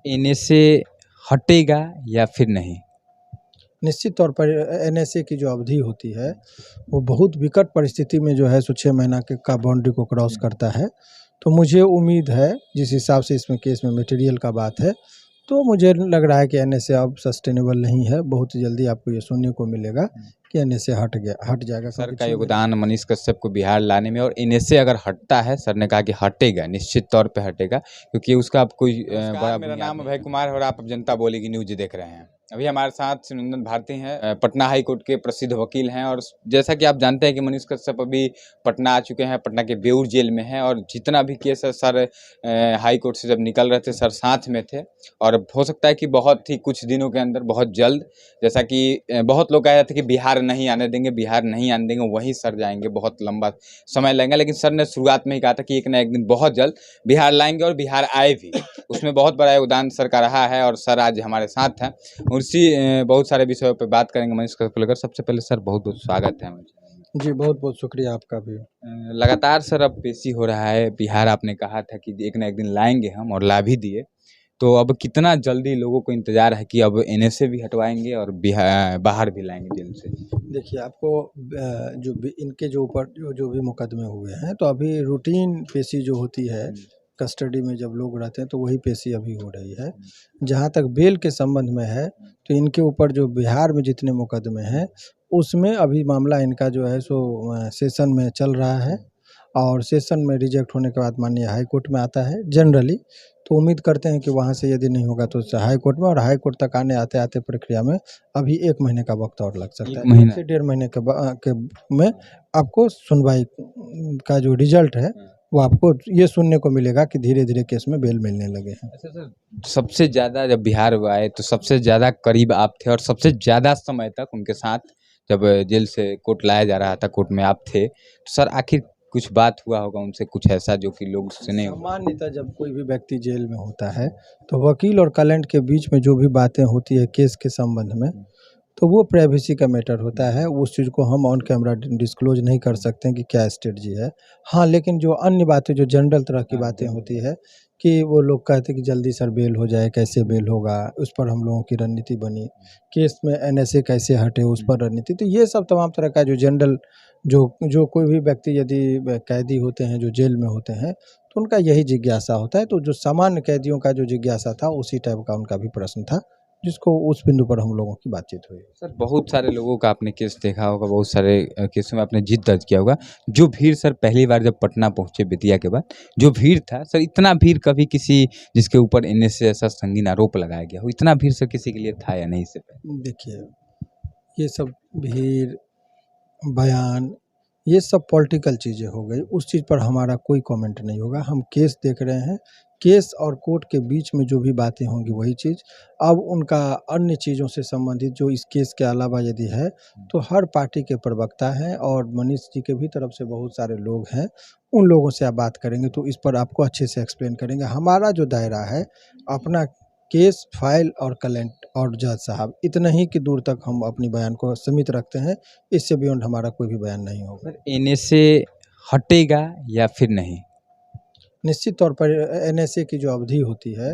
NSA हटेगा या फिर नहीं? निश्चित तौर पर एनएसए की जो अवधि होती है वो बहुत विकट परिस्थिति में जो है सो 6 महीना का बाउंड्री को क्रॉस करता है। तो मुझे उम्मीद है जिस हिसाब से इसमें केस में मटेरियल का बात है, तो मुझे लग रहा है कि एनएसए अब सस्टेनेबल नहीं है। बहुत जल्दी आपको ये सुनने को मिलेगा कि एनएसए हट जाएगा। सर का योगदान मनीष कश्यप को बिहार लाने में, और एनएसए अगर हटता है, सर ने कहा कि हटेगा, निश्चित तौर पे हटेगा, क्योंकि उसका अब कोई बड़ा। मेरा नाम अभय कुमार है और आप अब जनता बोलेगी न्यूज देख रहे हैं। अभी हमारे साथ सुनंदन भारती हैं, पटना हाई कोर्ट के प्रसिद्ध वकील हैं, और जैसा कि आप जानते हैं कि मनीष कश्यप अभी पटना आ चुके हैं, पटना के बेऊर जेल में हैं, और जितना भी केस है सर हाई कोर्ट से जब निकल रहे थे सर साथ में थे, और हो सकता है कि बहुत ही कुछ दिनों के अंदर, बहुत जल्द, जैसा कि बहुत लोग कह रहे थे कि बिहार नहीं आने देंगे, बिहार नहीं आने देंगे, वहीं सर जाएंगे, बहुत लंबा समय लगेगा, लेकिन सर ने शुरुआत में ही कहा था कि एक ना एक दिन बहुत जल्द बिहार लाएंगे, और बिहार आए भी। उसमें बहुत बड़ा योगदान सर का रहा है, और सर आज हमारे साथ हैं। उसी बहुत सारे विषयों पर बात करेंगे मनीष कश्यप को लेकर। सबसे पहले सर बहुत बहुत स्वागत है मुझे। जी, बहुत बहुत शुक्रिया आपका भी। लगातार सर अब पेशी हो रहा है, बिहार आपने कहा था कि एक ना एक दिन लाएंगे हम, और ला भी दिए। तो अब कितना जल्दी लोगों को इंतजार है कि अब एनएसए भी हटवाएंगे और बिहार बाहर भी लाएंगे जेल से? देखिए, आपको जो भी इनके जो ऊपर जो भी मुकदमे हुए हैं, तो अभी रूटीन पेशी जो होती है कस्टडी में जब लोग रहते हैं, तो वही पेशी अभी हो रही है। जहाँ तक बेल के संबंध में है, तो इनके ऊपर जो बिहार में जितने मुकदमे हैं, उसमें अभी मामला इनका जो है सो सेशन में चल रहा है, और सेशन में रिजेक्ट होने के बाद माननीय हाई कोर्ट में आता है जनरली। तो उम्मीद करते हैं कि वहाँ से यदि नहीं होगा तो हाई कोर्ट में, और हाई कोर्ट तक आने आते आते प्रक्रिया में अभी 1 महीने का वक्त और लग सकता है। 1 से 1.5 महीने के में आपको सुनवाई का जो रिजल्ट है वो आपको ये सुनने को मिलेगा कि धीरे धीरे केस में बेल मिलने लगे हैं। अच्छा सर, सबसे ज़्यादा जब बिहार आए तो सबसे ज़्यादा करीब आप थे, और सबसे ज़्यादा समय तक उनके साथ जब जेल से कोर्ट लाया जा रहा था, कोर्ट में आप थे, तो सर आखिर कुछ बात हुआ होगा उनसे, कुछ ऐसा जो कि लोग सुने हों? सामान्यतः जब कोई भी व्यक्ति जेल में होता है, तो वकील और क्लाइंट के बीच में जो भी बातें होती है केस के संबंध में, तो वो प्राइवेसी का मैटर होता है। उस चीज़ को हम ऑन कैमरा डिस्क्लोज नहीं कर सकते हैं कि क्या स्ट्रेटजी है। हाँ, लेकिन जो अन्य बातें, जो जनरल तरह की बातें होती है कि वो लोग कहते हैं कि जल्दी सर बेल हो जाए, कैसे बेल होगा, उस पर हम लोगों की रणनीति बनी। केस में एनएसए कैसे हटे, उस पर रणनीति। तो ये सब तमाम तरह का जो जनरल जो जो कोई भी व्यक्ति यदि कैदी होते हैं, जो जेल में होते हैं, तो उनका यही जिज्ञासा होता है। तो जो सामान्य कैदियों का जो जिज्ञासा था, उसी टाइप का उनका भी प्रश्न था, जिसको उस बिंदु पर हम लोगों की बातचीत हुई। सर बहुत सारे लोगों का आपने केस देखा होगा, बहुत सारे केसों में आपने जीत दर्ज किया होगा। जो भीड़ सर पहली बार जब पटना पहुंचे बेतिया के बाद, जो भीड़ था सर, इतना भीड़ कभी किसी जिसके ऊपर एनएसए ऐसा संगीन आरोप लगाया गया हो, इतना भीड़ सर किसी के लिए था या नहीं? इससे पहले देखिए, ये सब भीड़, बयान, ये सब पॉलिटिकल चीज़ें हो गई। उस चीज़ पर हमारा कोई कमेंट नहीं होगा। हम केस देख रहे हैं, केस और कोर्ट के बीच में जो भी बातें होंगी वही चीज़। अब उनका अन्य चीज़ों से संबंधित जो इस केस के अलावा यदि है, तो हर पार्टी के प्रवक्ता हैं, और मनीष जी के भी तरफ से बहुत सारे लोग हैं। उन लोगों से आप बात करेंगे तो इस पर आपको अच्छे से एक्सप्लेन करेंगे। हमारा जो दायरा है, अपना केस, फाइल और क्लाइंट और जज साहब, इतने ही की दूर तक हम अपनी बयान को सीमित रखते हैं। इससे बियॉन्ड हमारा कोई भी बयान नहीं होगा। सर एनएसए हटेगा या फिर नहीं? निश्चित तौर पर एनएसए की जो अवधि होती है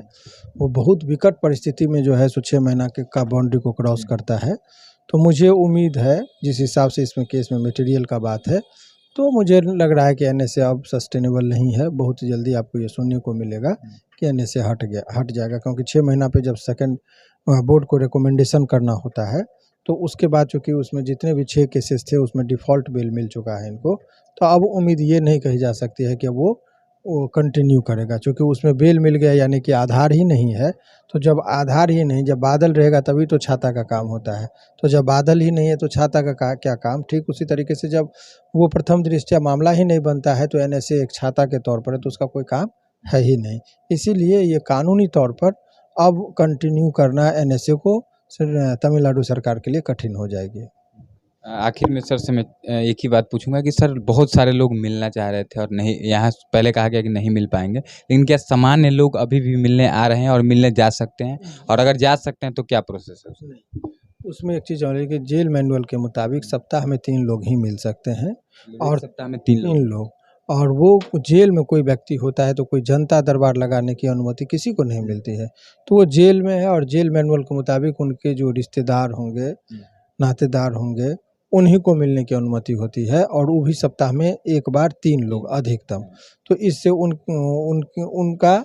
वो बहुत विकट परिस्थिति में जो है सो 6 महीना का बाउंड्री को क्रॉस करता है। तो मुझे उम्मीद है जिस हिसाब से इसमें केस में मटेरियल का बात है, तो मुझे लग रहा है कि एनएसए अब सस्टेनेबल नहीं है। बहुत जल्दी आपको ये सुनने को मिलेगा कि एनएसए हट जाएगा, क्योंकि 6 महीना पे जब सेकंड बोर्ड को रिकमेंडेशन करना होता है, तो उसके बाद चूँकि उसमें जितने भी 6 केसेस थे उसमें डिफ़ॉल्ट बेल मिल चुका है इनको। तो अब उम्मीद ये नहीं कही जा सकती है कि वो कंटिन्यू करेगा, चूँकि उसमें बेल मिल गया, यानी कि आधार ही नहीं है। तो जब आधार ही नहीं, जब बादल रहेगा तभी तो छाता का काम होता है। तो जब बादल ही नहीं है तो छाता का क्या काम। ठीक उसी तरीके से जब वो प्रथम दृष्टया मामला ही नहीं बनता है, तो एनएसए एक छाता के तौर पर है, तो उसका कोई काम है ही नहीं। इसीलिए ये कानूनी तौर पर अब कंटिन्यू करना एनएसए को तमिलनाडु सरकार के लिए कठिन हो जाएगी। आखिर में सर से मैं एक ही बात पूछूंगा कि सर बहुत सारे लोग मिलना चाह रहे थे और नहीं, यहाँ पहले कहा गया कि नहीं मिल पाएंगे, लेकिन क्या सामान्य लोग अभी भी मिलने आ रहे हैं और मिलने जा सकते हैं? और अगर जा सकते हैं तो क्या प्रोसेस है उसमें? उसमें एक चीज़ और है कि जेल मैनुअल के मुताबिक सप्ताह में 3 लोग ही मिल सकते हैं, और सप्ताह में 3 3 लोग, और वो जेल में कोई व्यक्ति होता है तो कोई जनता दरबार लगाने की अनुमति किसी को नहीं मिलती है। तो वो जेल में है और जेल मैनुअल के मुताबिक उनके जो रिश्तेदार होंगे, नातेदार होंगे, उन्हीं को मिलने की अनुमति होती है और वो भी सप्ताह में 1 बार 3 लोग अधिकतम। तो इससे उनका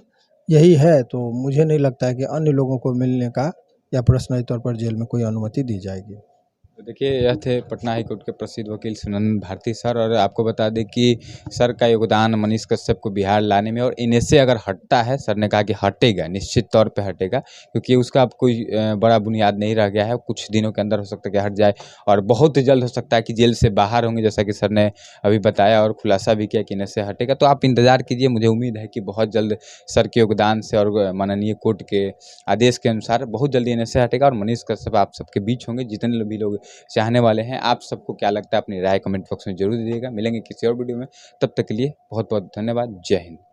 यही है, तो मुझे नहीं लगता है कि अन्य लोगों को मिलने का या पर्सनली तौर पर जेल में कोई अनुमति दी जाएगी। तो देखिए, यह थे पटना हाई कोर्ट के प्रसिद्ध वकील सुनंदन भारती सर। और आपको बता दें कि सर का योगदान मनीष कश्यप को बिहार लाने में, और इनसे अगर हटता है, सर ने कहा कि हटेगा, निश्चित तौर पे हटेगा, क्योंकि उसका अब कोई बड़ा बुनियाद नहीं रह गया है। कुछ दिनों के अंदर हो सकता है कि हट जाए, और बहुत जल्द हो सकता है कि जेल से बाहर होंगे, जैसा कि सर ने अभी बताया और खुलासा भी किया कि इनसे हटेगा। तो आप इंतजार कीजिए, मुझे उम्मीद है कि बहुत जल्द सर के योगदान से और माननीय कोर्ट के आदेश के अनुसार बहुत जल्दी इनसे हटेगा और मनीष कश्यप आप सबके बीच होंगे। जितने भी लोग चाहने वाले हैं, आप सबको क्या लगता है अपनी राय कमेंट बॉक्स में जरूर दीजिएगा। मिलेंगे किसी और वीडियो में, तब तक के लिए बहुत बहुत धन्यवाद। जय हिंद।